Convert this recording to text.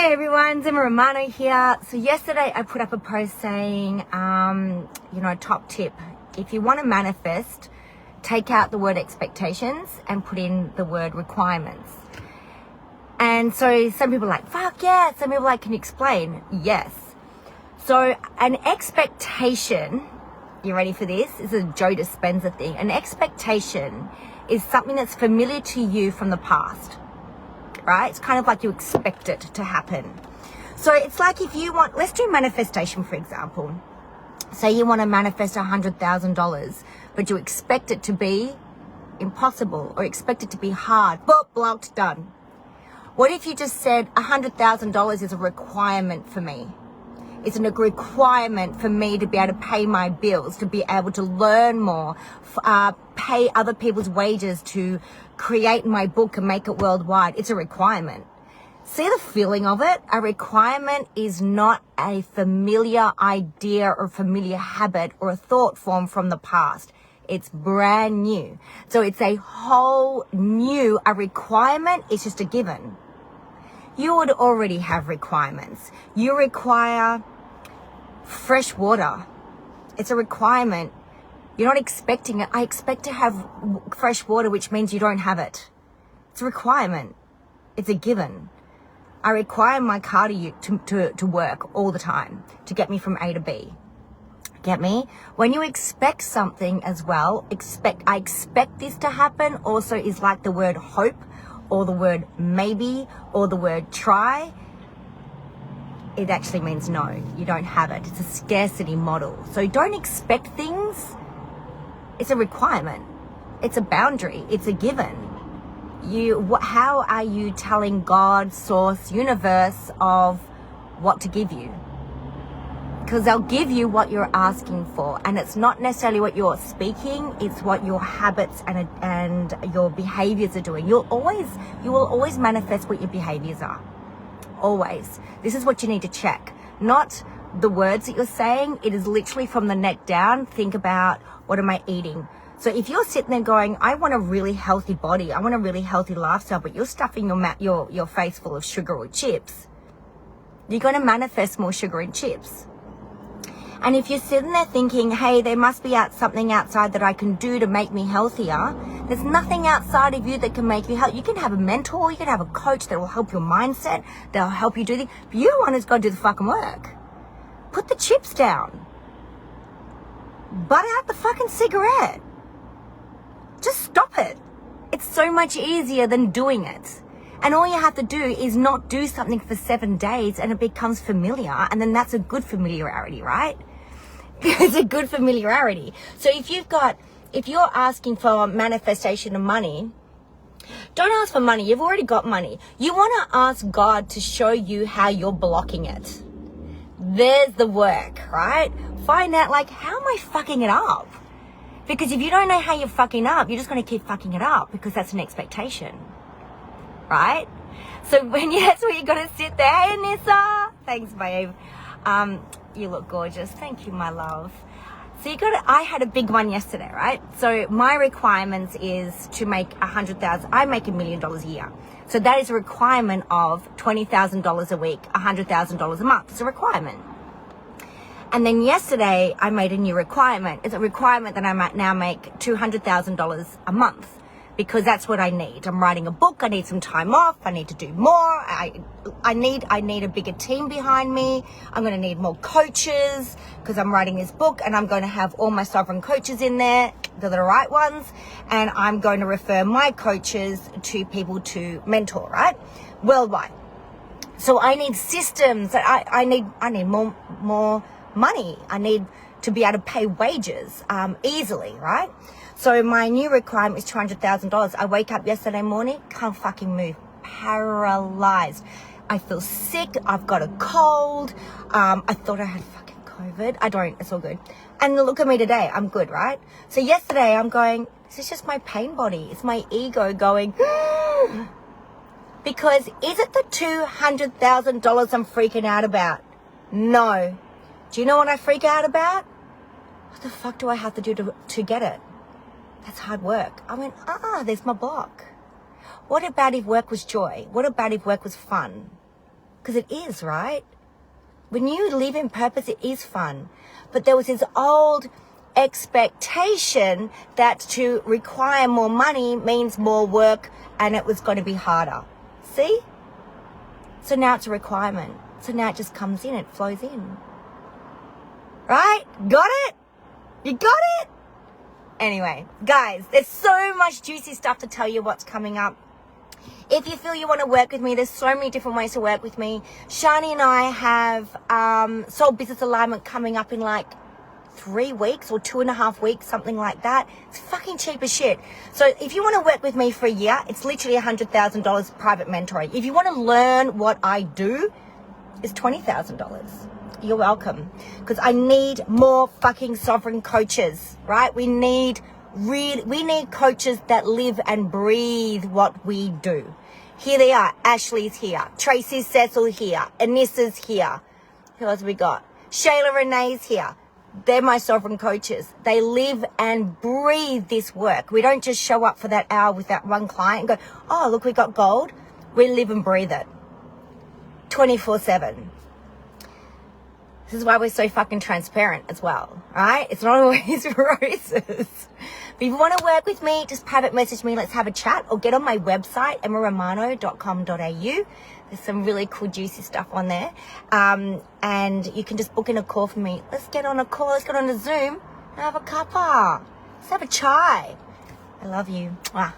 Hey everyone, Zimmer Romano here. So yesterday I put up a post saying, top tip. If you want to manifest, take out the word expectations and put in the word requirements. And so some people are like, fuck yeah. Some people are like, can you explain? Yes. So an expectation, you ready for this? This is a Joe Dispenza thing. An expectation is something that's familiar to you from the past. Right? It's kind of like you expect it to happen. So it's like if you want, let's do manifestation, for example. Say you want to manifest $100,000, but you expect it to be impossible or expect it to be hard. Boop, blocked, done. What if you just said $100,000 is a requirement for me? It's a requirement for me to be able to pay my bills, to be able to learn more, pay other people's wages, to create my book and make it worldwide. It's a requirement. See the feeling of it? A requirement is not a familiar idea or familiar habit or a thought form from the past. It's brand new. So it's a whole new, a requirement is just a given. You would already have requirements. You require fresh water. It's a requirement. You're not expecting it. I expect to have fresh water, which means you don't have it. It's a requirement. It's a given. I require my car to work all the time to get me from A to B. Get me? When you expect something as well, I expect this to happen also is like the word hope or the word maybe or the word try. It actually means no, you don't have it. It's a scarcity model. So don't expect things. It's a requirement. It's a boundary. It's a given. How are you telling God, source, universe of what to give you? Because they'll give you what you're asking for, and it's not necessarily what you're speaking, it's what your habits and your behaviors are doing. You will always manifest what your behaviors are. Always. This is what you need to check. Not the words that you're saying. It is literally from the neck down. Think about, what am I eating? So if you're sitting there going, I want a really healthy body, I want a really healthy lifestyle, but you're stuffing your face full of sugar or chips, you're going to manifest more sugar and chips. And if you're sitting there thinking, hey, there must be something outside that I can do to make me healthier, there's nothing outside of you that can make you healthy. You can have a mentor, you can have a coach that will help your mindset, that'll help you do things. But you're the one who's got to do the fucking work. Put the chips down. Butt out the fucking cigarette. Just stop it. It's so much easier than doing it. And all you have to do is not do something for 7 days and it becomes familiar. And then that's a good familiarity, right? It's a good familiarity. So if you're asking for manifestation of money, don't ask for money. You've already got money. You want to ask God to show you how you're blocking it. There's the work, right? Find out, how am I fucking it up? Because if you don't know how you're fucking up, you're just going to keep fucking it up because that's an expectation. Right? So that's where you got to sit there. Hey, Nissa. Thanks, babe. You look gorgeous. Thank you, my love. So I had a big one yesterday, right? So my requirements is to make $100,000. I make $1 million a year. So that is a requirement of $20,000 a week, $100,000 a month. It's a requirement. And then yesterday I made a new requirement. It's a requirement that I might now make $200,000 a month. Because that's what I need. I'm writing a book. I need some time off. I need to do more. I need a bigger team behind me. I'm going to need more coaches because I'm writing this book and I'm going to have all my sovereign coaches in there. They're the right ones. And I'm going to refer my coaches to people to mentor, right? Worldwide. So I need systems. I need more money. I need to be able to pay wages easily, right? So my new requirement is $200,000. I wake up yesterday morning, can't fucking move, paralyzed. I feel sick. I've got a cold. I thought I had fucking COVID. I don't. It's all good. And look at me today. I'm good, right? So yesterday I'm going, this is just my pain body. It's my ego going, because is it the $200,000 I'm freaking out about? No. Do you know what I freak out about? What the fuck do I have to do to get it? That's hard work. I went, there's my block. What about if work was joy? What about if work was fun? Because it is, right? When you live in purpose, it is fun. But there was this old expectation that to require more money means more work and it was going to be harder. See? So now it's a requirement. So now it just comes in, it flows in. Right? Got it? You got it? Anyway, guys, there's so much juicy stuff to tell you what's coming up. If you feel you want to work with me, there's so many different ways to work with me. Shani and I have Soul Business Alignment coming up in like 3 weeks or 2.5 weeks, something like that. It's fucking cheap as shit. So if you want to work with me for a year, it's literally $100,000 private mentoring. If you want to learn what I do, it's $20,000. You're welcome. Because I need more fucking sovereign coaches, right? We need coaches that live and breathe what we do. Here they are. Ashley's here. Tracy Cecil here. Anissa's here. Who else we got? Shayla Renee's here. They're my sovereign coaches. They live and breathe this work. We don't just show up for that hour with that one client and go, oh, look, we got gold. We live and breathe it. 24/7. This is why we're so fucking transparent as well, right? It's not always roses. If you want to work with me, just private message me. Let's have a chat or get on my website, emmaromano.com.au. There's some really cool, juicy stuff on there. And you can just book in a call for me. Let's get on a call. Let's get on a Zoom and have a cuppa. Let's have a chai. I love you. Mwah.